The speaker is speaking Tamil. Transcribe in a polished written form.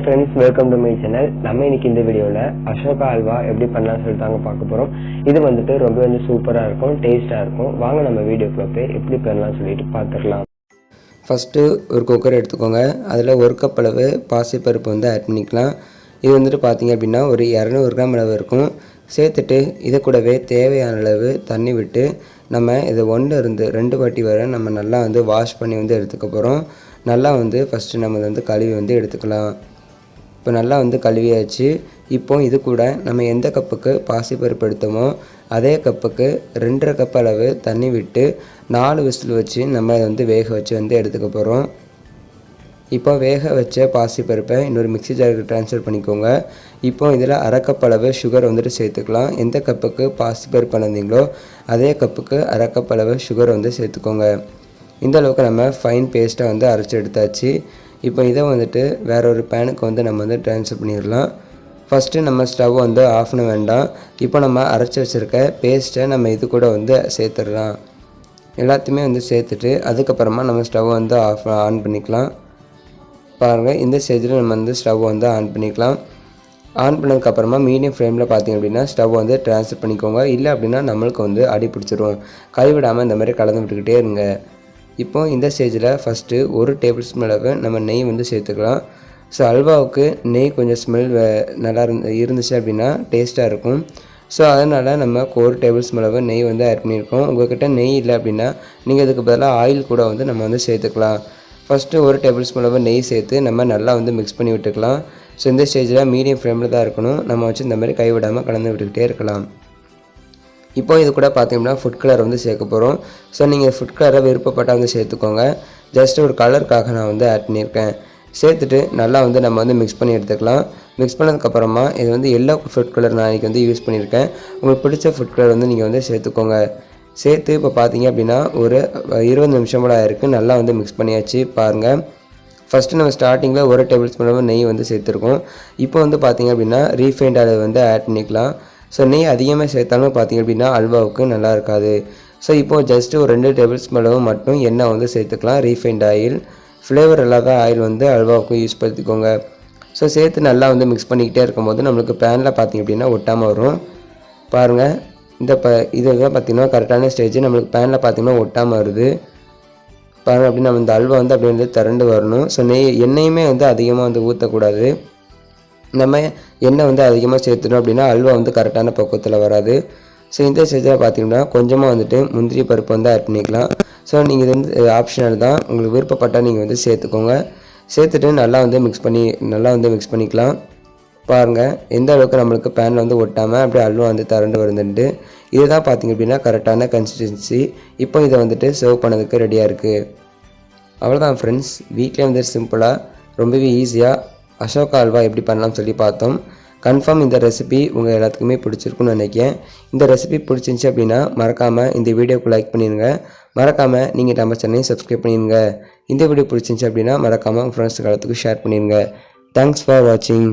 friends, welcome to my channel. நம்ம இன்னைக்கு இந்த வீடியோல அசோகா அல்வா எப்படி பண்ணலாம்னு சொல்லி தாங்க பார்க்க போறோம். இது வந்துட்டு ரொம்ப சூப்பரா இருக்கும், டேஸ்டா இருக்கும். வாங்க நம்ம வீடியோக்குள்ள போய் எப்படி பண்ணலாம்னு சொல்லிட்டு பார்த்துடலாம். ஃபர்ஸ்ட் ஒரு குக்கர் எடுத்துக்கோங்க. அதுல 1 கப் அளவு பாசிப்பருப்பு வந்து ஆட் பண்ணிக்கலாம். இது வந்துட்டு பாத்தீங்க அப்படினா ஒரு 200 கிராம் அளவு இருக்கும். சேர்த்துட்டு இது கூடவே தேவையான அளவு தண்ணி விட்டு நம்ம இத 1 இருந்து 2 வாட்டி வரை நம்ம நல்லா வந்து வாஷ் பண்ணி வந்து எடுத்துக்க போறோம். நல்லா வந்து ஃபர்ஸ்ட் நம்ம வந்து கழுவி வந்து எடுத்துக்கலாம். இப்போ நல்லா வந்து கழுவியாச்சு. இப்போ இது கூட நம்ம எந்த கப்புக்கு பாசிப்பருப்பு எடுத்தோமோ அதே கப்புக்கு 2.5 கப் அளவு தண்ணி விட்டு 4 விசில் வச்சு நம்ம இதை வந்து வேக வச்சு வந்து எடுத்துக்க போகிறோம். இப்போ வேக வச்ச பாசிப்பருப்பை இன்னொரு மிக்ஸி ஜாருக்கு ட்ரான்ஸ்ஃபர் பண்ணிக்கோங்க. இப்போ இதில் 1/2 கப் அளவு சுகர் வந்துட்டு சேர்த்துக்கலாம். எந்த கப்புக்கு பாசிப்பருப்பு அளந்தீங்களோ அதே கப்புக்கு 1/2 கப் அளவு சுகர் வந்து சேர்த்துக்கோங்க. இந்த அளவுக்கு நம்ம ஃபைன் பேஸ்ட்டாக வந்து அரைச்சி எடுத்தாச்சு. இப்போ இதை வந்துட்டு வேற ஒரு பேனுக்கு வந்து நம்ம வந்து ட்ரான்ஸ்ஃபர் பண்ணிடலாம். ஃபஸ்ட்டு நம்ம ஸ்டவ் வந்து ஆஃப் பண்ண வேண்டாம். இப்போ நம்ம அரைச்சி வச்சுருக்க பேஸ்ட்டை நம்ம இது கூட வந்து சேர்த்துடலாம். எல்லாத்தையுமே வந்து சேர்த்துட்டு அதுக்கப்புறமா நம்ம ஸ்டவ் வந்து ஆன் பண்ணிக்கலாம். பாருங்கள், இந்த ஸ்டேஜில் நம்ம வந்து ஸ்டவ் வந்து ஆன் பண்ணிக்கலாம். ஆன் பண்ணதுக்கப்புறமா மீடியம் ஃப்ளேமில் பார்த்திங்க அப்படின்னா ஸ்டவ் வந்து ட்ரான்ஸ்ஃபர் பண்ணிக்கோங்க. இல்லை அப்படின்னா நம்மளுக்கு வந்து அடி பிடிச்சிரும். கைவிடாமல் இந்த மாதிரி கலந்து விட்டுக்கிட்டே இருங்க. இப்போ இந்த ஸ்டேஜில் ஃபஸ்ட்டு 1 டேபிள் ஸ்பூன் அளவு நம்ம நெய் வந்து சேர்த்துக்கலாம். ஸோ அல்வாவுக்கு நெய் கொஞ்சம் ஸ்மெல் நல்லா இருந்துச்சு அப்படின்னா டேஸ்ட்டாக இருக்கும். ஸோ அதனால் நம்ம 1 டேபிள் ஸ்பூன் அளவு நெய் வந்து ஆட் பண்ணியிருக்கோம். உங்கள்கிட்ட நெய் இல்லை அப்படின்னா நீங்கள் இதுக்கு பதிலாக ஆயில் கூட வந்து நம்ம வந்து சேர்த்துக்கலாம். ஃபஸ்ட்டு 1 டேபிள் ஸ்பூன் அளவு நெய் சேர்த்து நம்ம நல்லா வந்து மிக்ஸ் பண்ணி விட்டுக்கலாம். ஸோ இந்த ஸ்டேஜில் மீடியம் ஃப்ளேமில் தான் இருக்கணும். நம்ம வச்சு இந்த மாதிரி கைவிடாமல் கலந்து விட்டுக்கிட்டே இருக்கலாம். இப்போ இது கூட பார்த்தீங்கன்னா ஃபுட் கலர் வந்து சேர்க்க போகிறோம். ஸோ நீங்கள் ஃபுட் கலரை விருப்பப்பட்டால் வந்து சேர்த்துக்கோங்க. ஜஸ்ட் ஒரு கலருக்காக நான் வந்து ஆட் பண்ணியிருக்கேன். சேர்த்துட்டு நல்லா வந்து நம்ம வந்து மிக்ஸ் பண்ணி எடுத்துக்கலாம். மிக்ஸ் பண்ணதுக்கப்புறமா இது வந்து எல்லோ ஃபுட் கலர் நான் இன்றைக்கி வந்து யூஸ் பண்ணியிருக்கேன். உங்களுக்கு பிடிச்ச ஃபுட் கலர் வந்து நீங்கள் வந்து சேர்த்துக்கோங்க. சேர்த்து இப்போ பார்த்தீங்க அப்படின்னா ஒரு 20 நிமிஷம் கூட ஆயிருக்கு. நல்லா வந்து மிக்ஸ் பண்ணியாச்சு. பாருங்கள், ஃபஸ்ட்டு நம்ம ஸ்டார்டிங்கில் 1 டேபிள் ஸ்பூன் அளவு நெய் வந்து சேர்த்துருக்கோம். இப்போ வந்து பார்த்தீங்க அப்படின்னா ரீஃபைண்ட் ஆயில் வந்து ஆட் பண்ணிக்கலாம். ஸோ நெய் அதிகமாக சேர்த்தாலும் பார்த்திங்க அப்படின்னா அல்வாவுக்கு நல்லா இருக்காது. ஸோ இப்போது ஜஸ்ட்டு ஒரு 2 டேபிள் ஸ்பூன் அளவு மட்டும் எண்ணெய் வந்து சேர்த்துக்கலாம். ரீஃபைண்ட் ஆயில் ஃப்ளேவர் இல்லாத ஆயில் வந்து அல்வாவுக்கு யூஸ் படுத்திக்கோங்க. ஸோ சேர்த்து நல்லா வந்து மிக்ஸ் பண்ணிக்கிட்டே இருக்கும்போது நம்மளுக்கு பேனில் பார்த்திங்க அப்படின்னா ஒட்டாமல் வரும். பாருங்கள், இதுதான் பார்த்திங்கன்னா கரெக்டான ஸ்டேஜ். நம்மளுக்கு பேனில் பார்த்திங்கன்னா ஒட்டாமல் வருது. பாருங்கள், அப்படி நம்ம இந்த அல்வா வந்து அப்படி வந்து திரண்டு வரணும். ஸோ எண்ணெயுமே வந்து அதிகமாக வந்து ஊற்றக்கூடாது. நம்ம எண்ணெய் வந்து அதிகமாக சேர்த்துட்டோம் அப்படின்னா அல்வா வந்து கரெக்டான பக்குவத்தில் வராது. ஸோ இந்த ஸ்டேஜில் பார்த்தீங்கன்னா கொஞ்சமாக வந்துட்டு முந்திரி பருப்பு வந்து ஆட் பண்ணிக்கலாம். ஸோ நீங்கள் இது வந்து ஆப்ஷனல் தான், உங்களுக்கு விருப்பப்பட்டால் நீங்கள் வந்து சேர்த்துக்கோங்க. சேர்த்துட்டு நல்லா வந்து மிக்ஸ் பண்ணிக்கலாம். பாருங்கள், எந்த அளவுக்கு நம்மளுக்கு பேனில் வந்து ஒட்டாமல் அப்படியே அல்வா வந்து திரண்டு வருதுன்ட்டு. இதுதான் பார்த்திங்க அப்படின்னா கரெக்டான கன்சிஸ்டன்சி. இப்போ இதை வந்துட்டு சர்வ் பண்ணதுக்கு ரெடியாக இருக்குது. அவ்வளோதான் ஃப்ரெண்ட்ஸ், வீட்டிலே வந்து சிம்பிளாக ரொம்பவே ஈஸியாக அசோகா அல்வா எப்படி பண்ணலாம்னு சொல்லி பார்த்தோம். கன்ஃபார்ம் இந்த ரெசிபி உங்கள் எல்லாத்துக்குமே பிடிச்சிருக்குன்னு நினைக்கிறேன். இந்த ரெசிபி பிடிச்சிருந்துச்சி அப்படின்னா மறக்காமல் இந்த வீடியோக்கு லைக் பண்ணிடுங்க. மறக்காமல் நீங்கள் நம்ம சேனலையும் சப்ஸ்கிரைப் பண்ணிடுங்க. இந்த வீடியோ பிடிச்சிருந்துச்சி அப்படின்னா மறக்காமல் உங்கள் ஃப்ரெண்ட்ஸ் காலத்துக்கு ஷேர் பண்ணிடுங்க. தேங்க்ஸ் ஃபார் வாட்சிங்.